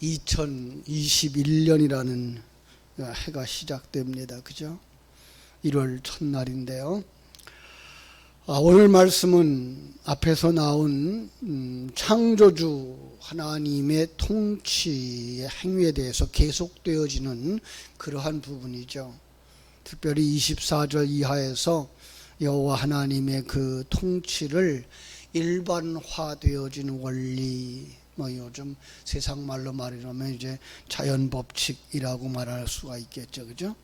2021년이라는 해가 시작됩니다. 그죠? 1월 첫날인데요. 오늘 말씀은 앞에서 나온 창조주 하나님의 통치의 행위에 대해서 계속되어지는 그러한 부분이죠. 특별히 24절 이하에서 여호와 하나님의 그 통치를 일반화되어진 원리, 요즘 세상 말로 말하면 이제 자연 법칙이라고 말할 수가 있겠죠, 그죠?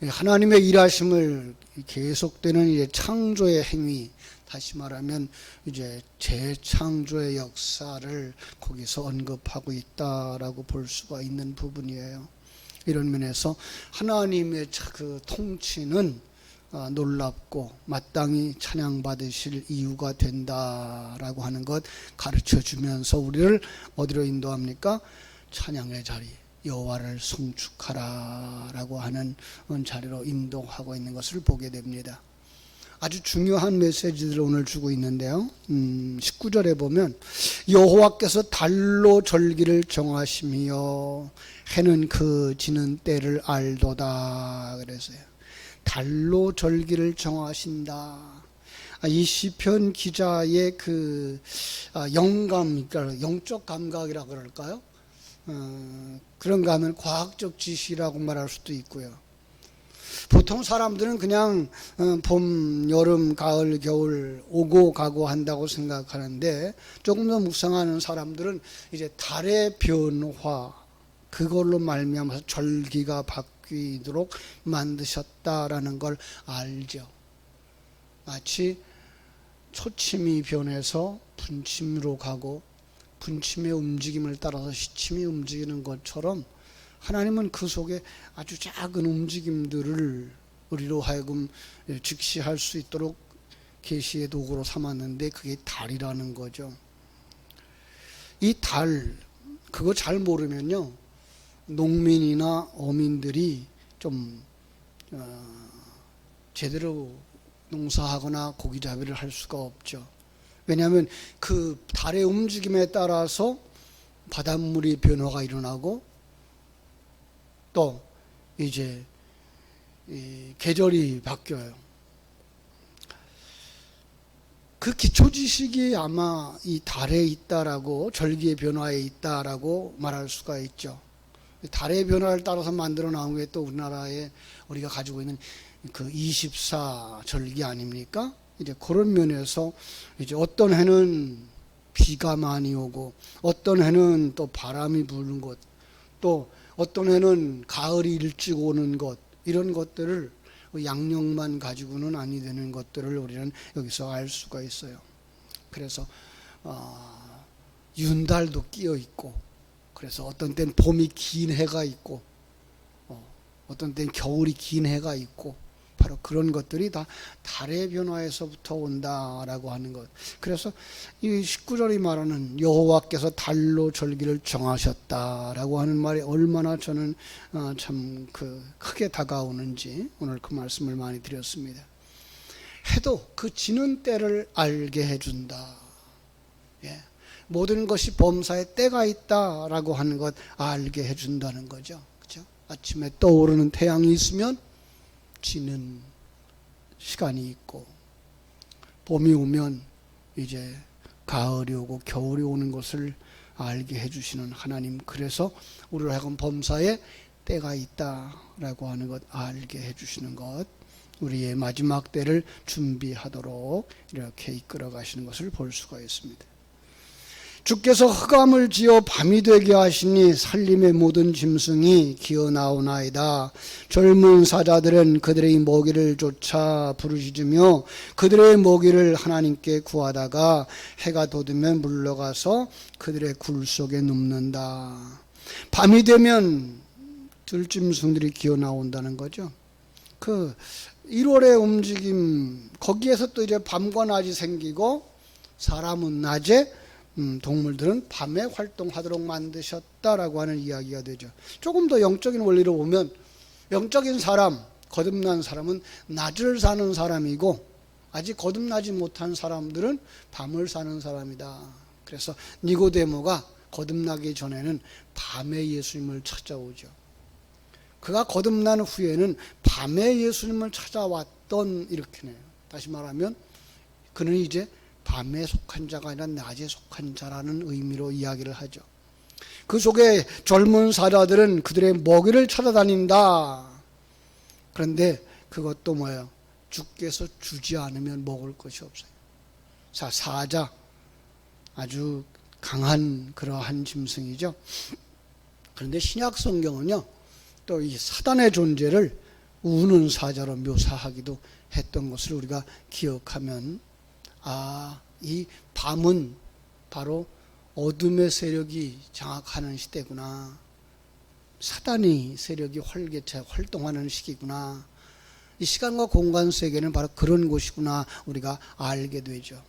하나님의 일하심을 계속되는 이제 창조의 행위, 다시 말하면 이제 재창조의 역사를 거기서 언급하고 있다라고 볼 수가 있는 부분이에요. 이런 면에서 하나님의 그 통치는 놀랍고 마땅히 찬양받으실 이유가 된다라고 하는 것 가르쳐주면서 우리를 어디로 인도합니까? 찬양의 자리, 여호와를 송축하라라고 하는 자리로 인도하고 있는 것을 보게 됩니다. 아주 중요한 메시지들을 오늘 주고 있는데요. 19절에 보면 여호와께서 달로 절기를 정하시며 해는 그 지는 때를 알도다 그랬어요. 달로 절기를 정하신다. 이 시편 기자의 그 영감, 그러니까 영적 감각이라 그럴까요? 그런가 하면 과학적 지시라고 말할 수도 있고요. 보통 사람들은 그냥 봄, 여름, 가을, 겨울 오고 가고 한다고 생각하는데 조금 더 묵상하는 사람들은 이제 달의 변화, 그걸로 말미암아서 절기가 바뀌도록 만드셨다라는 걸 알죠. 마치 초침이 변해서 분침으로 가고 분침의 움직임을 따라서 시침이 움직이는 것처럼 하나님은 그 속에 아주 작은 움직임들을 우리로 하여금 직시할 수 있도록 계시의 도구로 삼았는데 그게 달이라는 거죠. 이 달, 그거 잘 모르면요, 농민이나 어민들이 좀 제대로 농사하거나 고기잡이를 할 수가 없죠. 왜냐하면 그 달의 움직임에 따라서 바닷물이 변화가 일어나고 또 이제 계절이 바뀌어요. 그 기초 지식이 아마 이 달에 있다라고, 절기의 변화에 있다라고 말할 수가 있죠. 달의 변화를 따라서 만들어 나온 게 또 우리나라에 우리가 가지고 있는 그 24절기 아닙니까? 이제 그런 면에서 이제 어떤 해는 비가 많이 오고 어떤 해는 또 바람이 부는 것, 또 어떤 해는 가을이 일찍 오는 것, 이런 것들을 양력만 가지고는 아니 되는 것들을 우리는 여기서 알 수가 있어요. 그래서 윤달도 끼어 있고, 그래서 어떤 때는 봄이 긴 해가 있고 어떤 때는 겨울이 긴 해가 있고, 바로 그런 것들이 다 달의 변화에서부터 온다라고 하는 것. 그래서 이 19절이 말하는 여호와께서 달로 절기를 정하셨다라고 하는 말이 얼마나 저는 참 크게 다가오는지 오늘 그 말씀을 많이 드렸습니다. 해도 그 지는 때를 알게 해준다. 예. 모든 것이 범사에 때가 있다라고 하는 것 알게 해준다는 거죠. 그렇죠? 아침에 떠오르는 태양이 있으면 지는 시간이 있고, 봄이 오면 이제 가을이 오고 겨울이 오는 것을 알게 해주시는 하나님, 그래서 우리를 하여금 범사에 때가 있다라고 하는 것 알게 해주시는 것, 우리의 마지막 때를 준비하도록 이렇게 이끌어 가시는 것을 볼 수가 있습니다. 주께서 흑암을 지어 밤이 되게 하시니 살림의 모든 짐승이 기어나오나이다. 젊은 사자들은 그들의 먹이를 쫓아 부르짖으며 그들의 먹이를 하나님께 구하다가 해가 돋으면 물러가서 그들의 굴 속에 눕는다. 밤이 되면 들짐승들이 기어나온다는 거죠. 그 1월의 움직임, 거기에서 또 이제 밤과 낮이 생기고, 사람은 낮에 동물들은 밤에 활동하도록 만드셨다라고 하는 이야기가 되죠. 조금 더 영적인 원리로 보면 영적인 사람, 거듭난 사람은 낮을 사는 사람이고 아직 거듭나지 못한 사람들은 밤을 사는 사람이다. 그래서 니고데모가 거듭나기 전에는 밤에 예수님을 찾아오죠. 그가 거듭난 후에는 밤에 예수님을 찾아왔던, 이렇게 해요. 다시 말하면 그는 이제 밤에 속한 자가 아니라 낮에 속한 자라는 의미로 이야기를 하죠. 그 속에 젊은 사자들은 그들의 먹이를 찾아다닌다. 그런데 그것도 뭐예요? 주께서 주지 않으면 먹을 것이 없어요. 사자, 아주 강한 그러한 짐승이죠. 그런데 신약 성경은요, 또 이 사단의 존재를 우는 사자로 묘사하기도 했던 것을 우리가 기억하면, 이 밤은 바로 어둠의 세력이 장악하는 시대구나. 사단의 세력이 활개차 활동하는 시기구나. 이 시간과 공간 세계는 바로 그런 곳이구나 우리가 알게 되죠.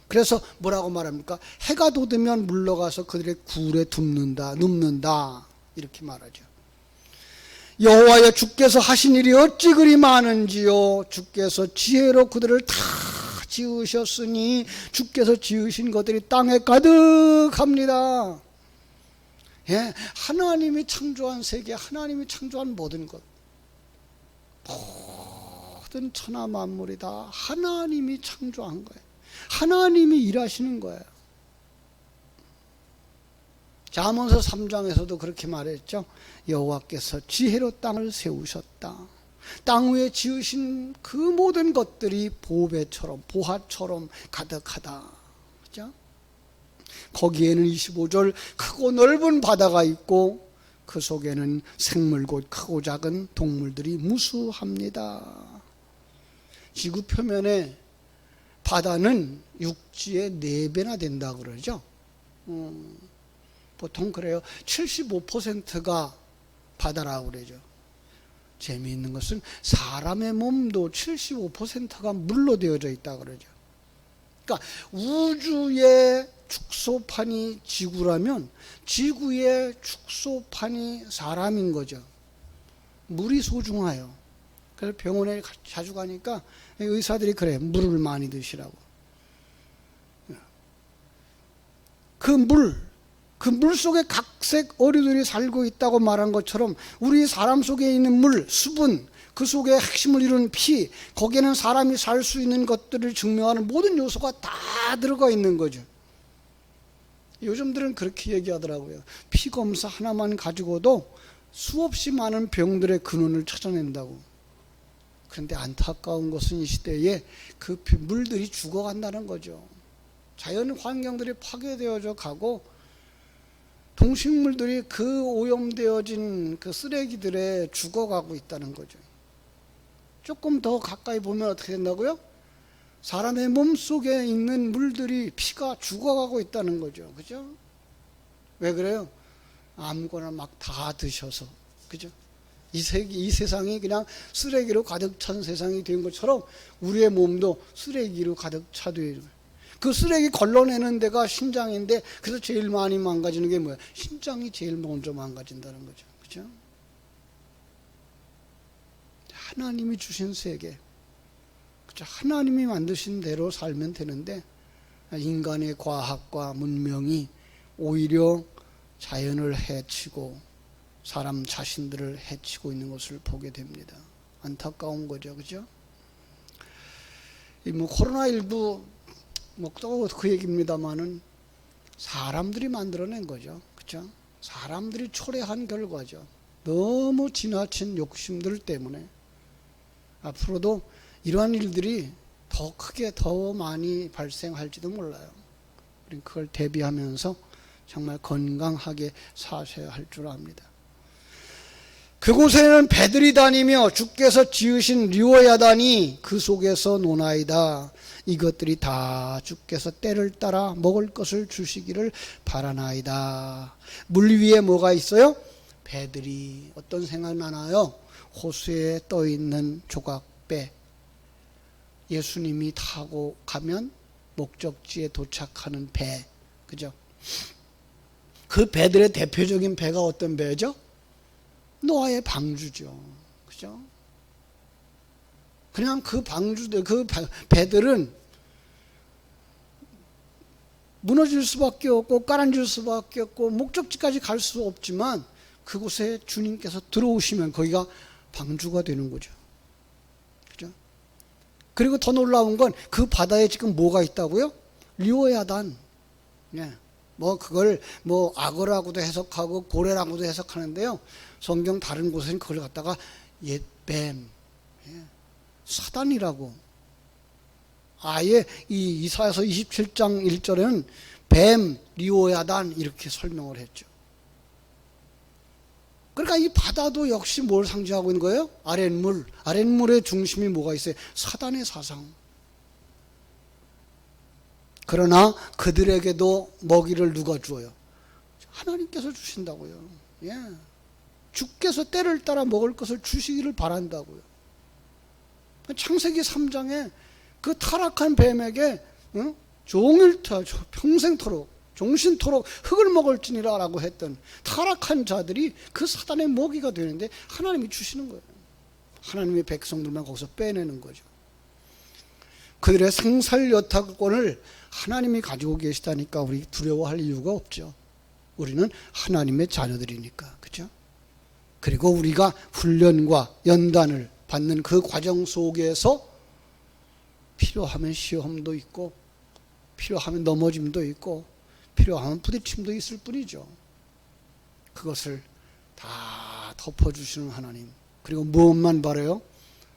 그래서 뭐라고 말합니까? 해가 돋으면 물러가서 그들의 굴에 눕는다 이렇게 말하죠. 여호와여, 주께서 하신 일이 어찌 그리 많은지요. 주께서 지혜로 그들을 다 지으셨으니 주께서 지으신 것들이 땅에 가득합니다. 예, 하나님이 창조한 세계, 하나님이 창조한 모든 것, 모든 천하 만물이 다 하나님이 창조한 거예요. 하나님이 일하시는 거예요. 잠언서 3장에서도 그렇게 말했죠. 여호와께서 지혜로 땅을 세우셨다. 땅 위에 지으신 그 모든 것들이 보배처럼 보화처럼 가득하다. 그죠? 거기에는 25절 크고 넓은 바다가 있고 그 속에는 생물 곧 크고 작은 동물들이 무수합니다. 지구 표면의 바다는 육지의 4배나 된다 그러죠. 보통 그래요. 75%가 바다라고 그러죠. 재미있는 것은 사람의 몸도 75%가 물로 되어져 있다 그러죠. 그러니까 우주의 축소판이 지구라면 지구의 축소판이 사람인 거죠. 물이 소중해요. 그래서 병원에 자주 가니까 의사들이 그래, 물을 많이 드시라고. 그 물 속에 각색 어류들이 살고 있다고 말한 것처럼 우리 사람 속에 있는 물, 수분, 그 속에 핵심을 이루는 피, 거기에는 사람이 살 수 있는 것들을 증명하는 모든 요소가 다 들어가 있는 거죠. 요즘들은 그렇게 얘기하더라고요. 피 검사 하나만 가지고도 수없이 많은 병들의 근원을 찾아낸다고. 그런데 안타까운 것은 이 시대에 그 물들이 죽어간다는 거죠. 자연 환경들이 파괴되어져 가고 동식물들이 그 오염되어진 그 쓰레기들에 죽어가고 있다는 거죠. 조금 더 가까이 보면 어떻게 된다고요? 사람의 몸 속에 있는 물들이 피가 죽어가고 있다는 거죠. 그죠? 왜 그래요? 아무거나 막 다 드셔서. 그죠? 이 세상이 그냥 쓰레기로 가득 찬 세상이 된 것처럼 우리의 몸도 쓰레기로 가득 차되어 있는 거예요. 그 쓰레기 걸러내는 데가 신장인데, 그래서 제일 많이 망가지는 게 뭐야? 신장이 제일 먼저 망가진다는 거죠. 그죠? 하나님이 주신 세계, 그죠? 하나님이 만드신 대로 살면 되는데, 인간의 과학과 문명이 오히려 자연을 해치고 사람 자신들을 해치고 있는 것을 보게 됩니다. 안타까운 거죠. 그죠? 이 코로나19 또 그 얘기입니다만은 사람들이 만들어낸 거죠. 그죠? 사람들이 초래한 결과죠. 너무 지나친 욕심들 때문에 앞으로도 이러한 일들이 더 크게 더 많이 발생할지도 몰라요. 우리는 그걸 대비하면서 정말 건강하게 사셔야 할 줄 압니다. 그곳에는 배들이 다니며 주께서 지으신 류어야단이 그 속에서 노나이다. 이것들이 다 주께서 때를 따라 먹을 것을 주시기를 바라나이다. 물 위에 뭐가 있어요? 배들이. 어떤 생각나나요? 호수에 떠있는 조각배. 예수님이 타고 가면 목적지에 도착하는 배. 그죠? 그 배들의 대표적인 배가 어떤 배죠? 노아의 방주죠. 그죠? 그냥 그 방주들, 그 배들은 무너질 수밖에 없고 가라앉을 수밖에 없고 목적지까지 갈 수 없지만 그곳에 주님께서 들어오시면 거기가 방주가 되는 거죠. 그죠? 그리고 더 놀라운 건 그 바다에 지금 뭐가 있다고요? 리오야단. 예. 뭐 그걸 뭐 악어라고도 해석하고 고래라고도 해석하는데요. 성경 다른 곳에는 그걸 갖다가 옛뱀, 예. 사단이라고. 아예 이 이사야서 27장 1절에는 뱀, 리오야단 이렇게 설명을 했죠. 그러니까 이 바다도 역시 뭘 상징하고 있는 거예요? 아랫물. 아랫물의 중심이 뭐가 있어요? 사단의 사상. 그러나 그들에게도 먹이를 누가 주어요? 하나님께서 주신다고요. 예. 주께서 때를 따라 먹을 것을 주시기를 바란다고요. 창세기 3장에 그 타락한 뱀에게 종일토록 평생토록 종신토록 흙을 먹을지니라 라고 했던 타락한 자들이 그 사단의 먹이가 되는데 하나님이 주시는 거예요. 하나님의 백성들만 거기서 빼내는 거죠. 그들의 생살 여타권을 하나님이 가지고 계시다니까 우리 두려워할 이유가 없죠. 우리는 하나님의 자녀들이니까. 그렇죠? 그리고 우리가 훈련과 연단을 받는 그 과정 속에서 필요하면 시험도 있고 필요하면 넘어짐도 있고 필요하면 부딪힘도 있을 뿐이죠. 그것을 다 덮어주시는 하나님. 그리고 무엇만 바라요?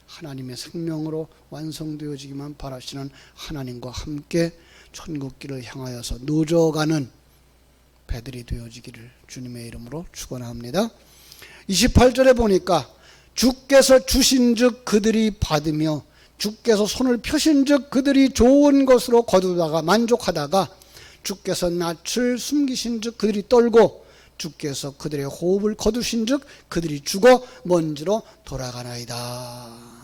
하나님의 생명으로 완성되어지기만 바라시는 하나님과 함께 천국길을 향하여서 늦어가는 배들이 되어지기를 주님의 이름으로 축원합니다. 28절에 보니까 주께서 주신즉 그들이 받으며 주께서 손을 펴신즉 그들이 좋은 것으로 거두다가 만족하다가 주께서 낯을 숨기신즉 그들이 떨고 주께서 그들의 호흡을 거두신즉 그들이 죽어 먼지로 돌아가나이다.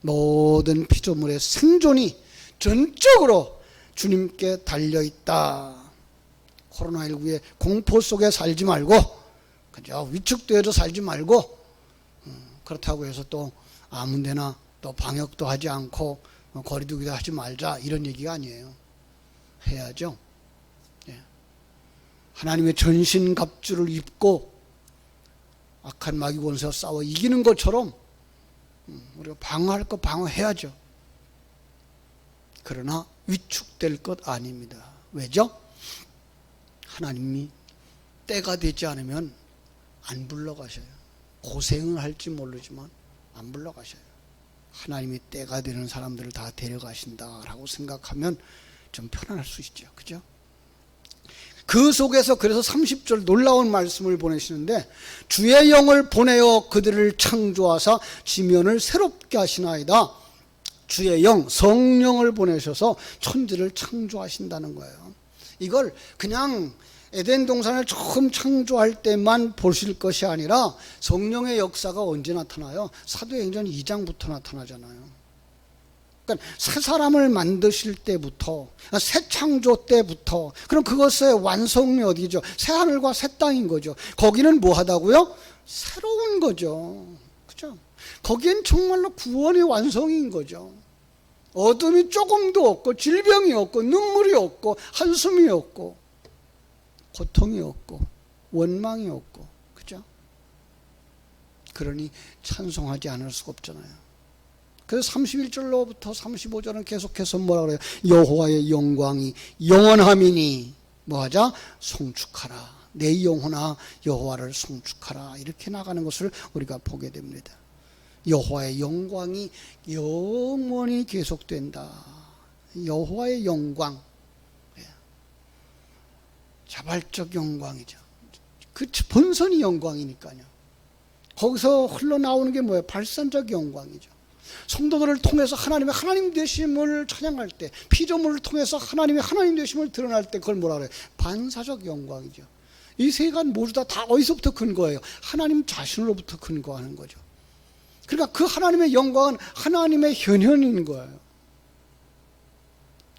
모든 피조물의 생존이 전적으로 주님께 달려있다. 코로나19의 공포 속에 살지 말고 그저 위축되어서 살지 말고 그렇다고 해서 또 아무 데나 또 방역도 하지 않고 거리두기도 하지 말자 이런 얘기가 아니에요. 해야죠. 예. 하나님의 전신갑주를 입고 악한 마귀 권세와 싸워 이기는 것처럼 우리가 방어할 것 방어해야죠. 그러나 위축될 것 아닙니다. 왜죠? 하나님이 때가 되지 않으면 안 불러가셔요. 고생을 할지 모르지만 안 불러가셔요. 하나님이 때가 되는 사람들을 다 데려가신다라고 생각하면 좀 편안할 수 있죠. 그죠? 그 속에서 그래서 30절 놀라운 말씀을 보내시는데 주의 영을 보내어 그들을 창조하사 지면을 새롭게 하시나이다. 주의 영, 성령을 보내셔서 천지를 창조하신다는 거예요. 이걸 그냥 에덴 동산을 처음 창조할 때만 보실 것이 아니라 성령의 역사가 언제 나타나요? 사도행전 2장부터 나타나잖아요. 그러니까 새 사람을 만드실 때부터, 새 창조 때부터, 그럼 그것의 완성이 어디죠? 새 하늘과 새 땅인 거죠. 거기는 뭐 하다고요? 새로운 거죠. 그죠? 거기엔 정말로 구원의 완성인 거죠. 어둠이 조금도 없고, 질병이 없고, 눈물이 없고, 한숨이 없고, 고통이 없고, 원망이 없고, 그죠? 그러니 찬송하지 않을 수가 없잖아요. 그래서 31절로부터 35절은 계속해서 뭐라 그래요? 여호와의 영광이 영원함이니 뭐하자? 송축하라. 내 영혼아 여호와를 송축하라. 이렇게 나가는 것을 우리가 보게 됩니다. 여호와의 영광이 영원히 계속된다. 여호와의 영광, 자발적 영광이죠. 그 본선이 영광이니까요. 거기서 흘러나오는 게 뭐예요? 발산적 영광이죠. 성도들을 통해서 하나님 되심을 찬양할 때, 피조물을 통해서 하나님 되심을 드러날 때 그걸 뭐라 그래요? 반사적 영광이죠. 이 세간 모두 다 어디서부터 근거해요? 하나님 자신으로부터 근거하는 거죠. 그러니까 그 하나님의 영광은 하나님의 현현인 거예요.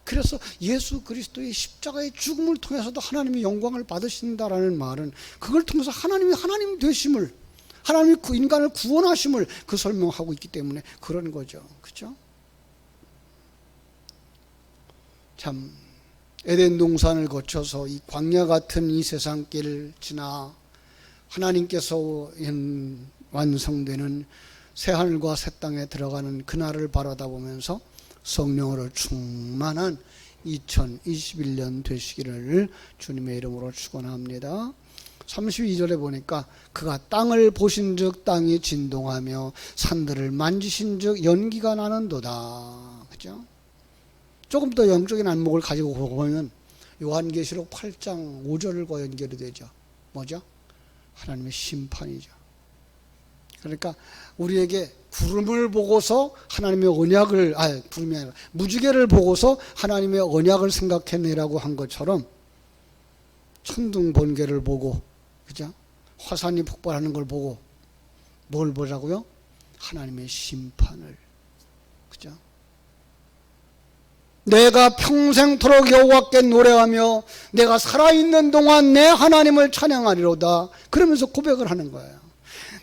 그래서 예수 그리스도의 십자가의 죽음을 통해서도 하나님이 영광을 받으신다라는 말은 그걸 통해서 하나님이 하나님 되심을, 하나님이 그 인간을 구원하심을 그 설명하고 있기 때문에 그런 거죠. 그렇죠? 참 에덴 동산을 거쳐서 이 광야 같은 이 세상길을 지나 하나님께서 완성되는 새하늘과 새 땅에 들어가는 그날을 바라다보면서 성령으로 충만한 2021년 되시기를 주님의 이름으로 축원합니다. 32절에 보니까 그가 땅을 보신즉 땅이 진동하며 산들을 만지신즉 연기가 나는도다. 그죠? 조금 더 영적인 안목을 가지고 보면 요한계시록 8장 5절과 연결이 되죠. 뭐죠? 하나님의 심판이죠. 그러니까 우리에게 구름을 보고서 하나님의 언약을, 구름이 아니라 무지개를 보고서 하나님의 언약을 생각해내라고 한 것처럼 천둥 번개를 보고, 그죠? 화산이 폭발하는 걸 보고 뭘 보자고요? 하나님의 심판을. 그죠? 내가 평생토록 여호와께 노래하며 내가 살아있는 동안 내 하나님을 찬양하리로다. 그러면서 고백을 하는 거예요.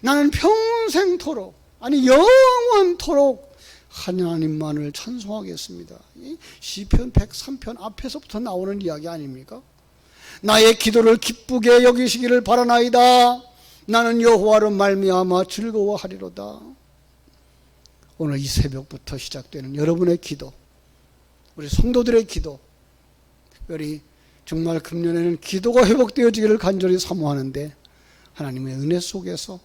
나는 평생토록, 아니 영원토록 하나님만을 찬송하겠습니다. 시편 103편 앞에서부터 나오는 이야기 아닙니까? 나의 기도를 기쁘게 여기시기를 바라나이다. 나는 여호와로 말미암아 즐거워하리로다. 오늘 이 새벽부터 시작되는 여러분의 기도, 우리 성도들의 기도, 특별히 정말 금년에는 기도가 회복되어지기를 간절히 사모하는데 하나님의 은혜 속에서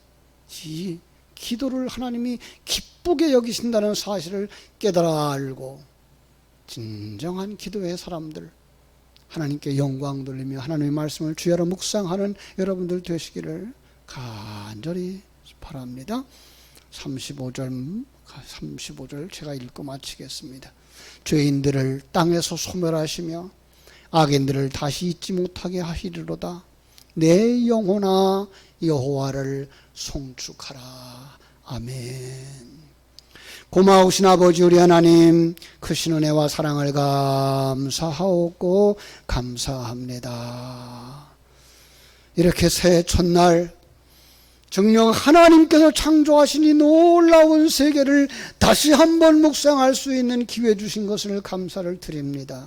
이 기도를 하나님이 기쁘게 여기신다는 사실을 깨달아 알고 진정한 기도의 사람들, 하나님께 영광 돌리며 하나님의 말씀을 주야로 묵상하는 여러분들 되시기를 간절히 바랍니다. 35절 제가 읽고 마치겠습니다. 죄인들을 땅에서 소멸하시며 악인들을 다시 잊지 못하게 하시리로다. 내 영혼아 여호와를 송축하라. 아멘. 고마우신 아버지 우리 하나님, 크신 은혜와 사랑을 감사하옵고 감사합니다. 이렇게 새해 첫날 정녕 하나님께서 창조하신 이 놀라운 세계를 다시 한번 묵상할 수 있는 기회 주신 것을 감사를 드립니다.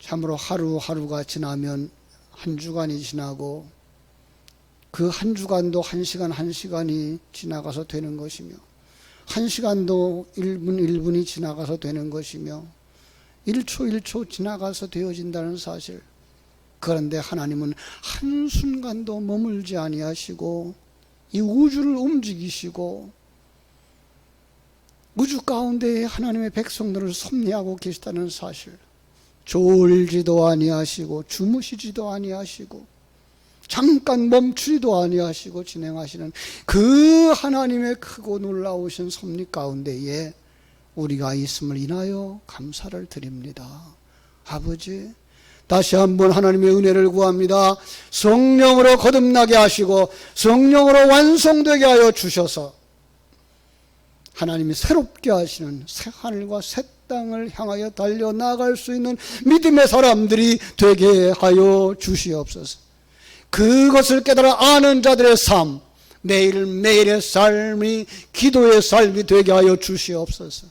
참으로 하루하루가 지나면 한 주간이 지나고 그 한 주간도 한 시간 한 시간이 지나가서 되는 것이며 한 시간도 1분 1분이 지나가서 되는 것이며 1초 1초 지나가서 되어진다는 사실. 그런데 하나님은 한순간도 머물지 아니하시고 이 우주를 움직이시고 우주 가운데에 하나님의 백성들을 섭리하고 계시다는 사실. 졸지도 아니하시고 주무시지도 아니하시고 잠깐 멈추지도 아니하시고 진행하시는 그 하나님의 크고 놀라우신 섭리 가운데에 우리가 있음을 인하여 감사를 드립니다. 아버지, 다시 한번 하나님의 은혜를 구합니다. 성령으로 거듭나게 하시고 성령으로 완성되게 하여 주셔서 하나님이 새롭게 하시는 새 하늘과 새 땅을 향하여 달려나갈 수 있는 믿음의 사람들이 되게 하여 주시옵소서. 그것을 깨달아 아는 자들의 삶, 매일매일의 삶이 기도의 삶이 되게 하여 주시옵소서.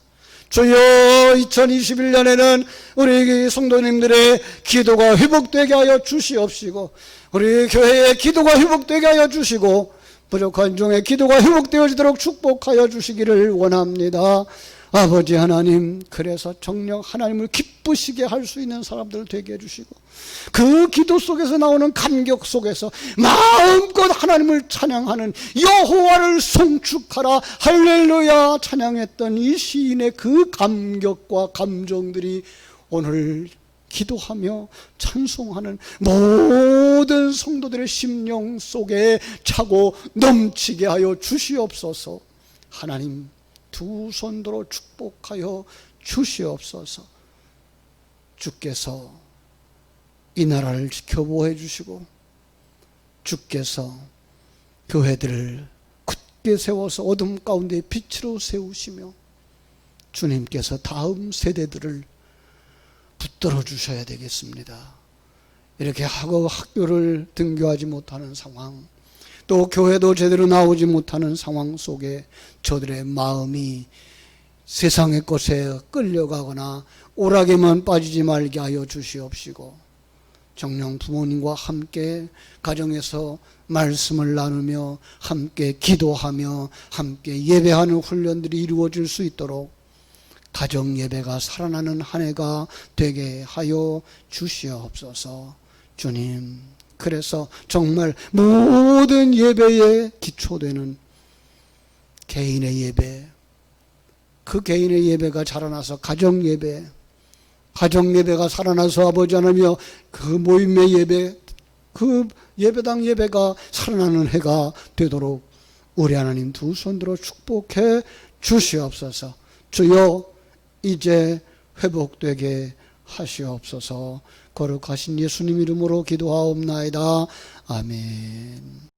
주여, 2021년에는 우리 성도님들의 기도가 회복되게 하여 주시옵시고 우리 교회의 기도가 회복되게 하여 주시고 부족한 중에 기도가 회복되어지도록 축복하여 주시기를 원합니다. 아버지 하나님, 그래서 정녕 하나님을 기쁘시게 할 수 있는 사람들 되게 해주시고 그 기도 속에서 나오는 감격 속에서 마음껏 하나님을 찬양하는 여호와를 송축하라 할렐루야 찬양했던 이 시인의 그 감격과 감정들이 오늘 기도하며 찬송하는 모든 성도들의 심령 속에 차고 넘치게 하여 주시옵소서. 하나님, 두 손으로 축복하여 주시옵소서. 주께서 이 나라를 지켜보호해 주시고 주께서 교회들을 굳게 세워서 어둠 가운데 빛으로 세우시며 주님께서 다음 세대들을 붙들어 주셔야 되겠습니다. 이렇게 학교를 등교하지 못하는 상황, 또 교회도 제대로 나오지 못하는 상황 속에 저들의 마음이 세상의 것에 끌려가거나 오락에만 빠지지 말게 하여 주시옵시고, 정녕 부모님과 함께 가정에서 말씀을 나누며 함께 기도하며 함께 예배하는 훈련들이 이루어질 수 있도록 가정 예배가 살아나는 한 해가 되게 하여 주시옵소서. 주님, 그래서 정말 모든 예배에 기초되는 개인의 예배, 그 개인의 예배가 자라나서 가정 예배가 살아나서 아버지 하나님이여 그 모임의 예배, 그 예배당 예배가 살아나는 해가 되도록 우리 하나님 두 손들어 축복해 주시옵소서. 주여, 이제 회복되게 하시옵소서. 거룩하신 예수님 이름으로 기도하옵나이다. 아멘.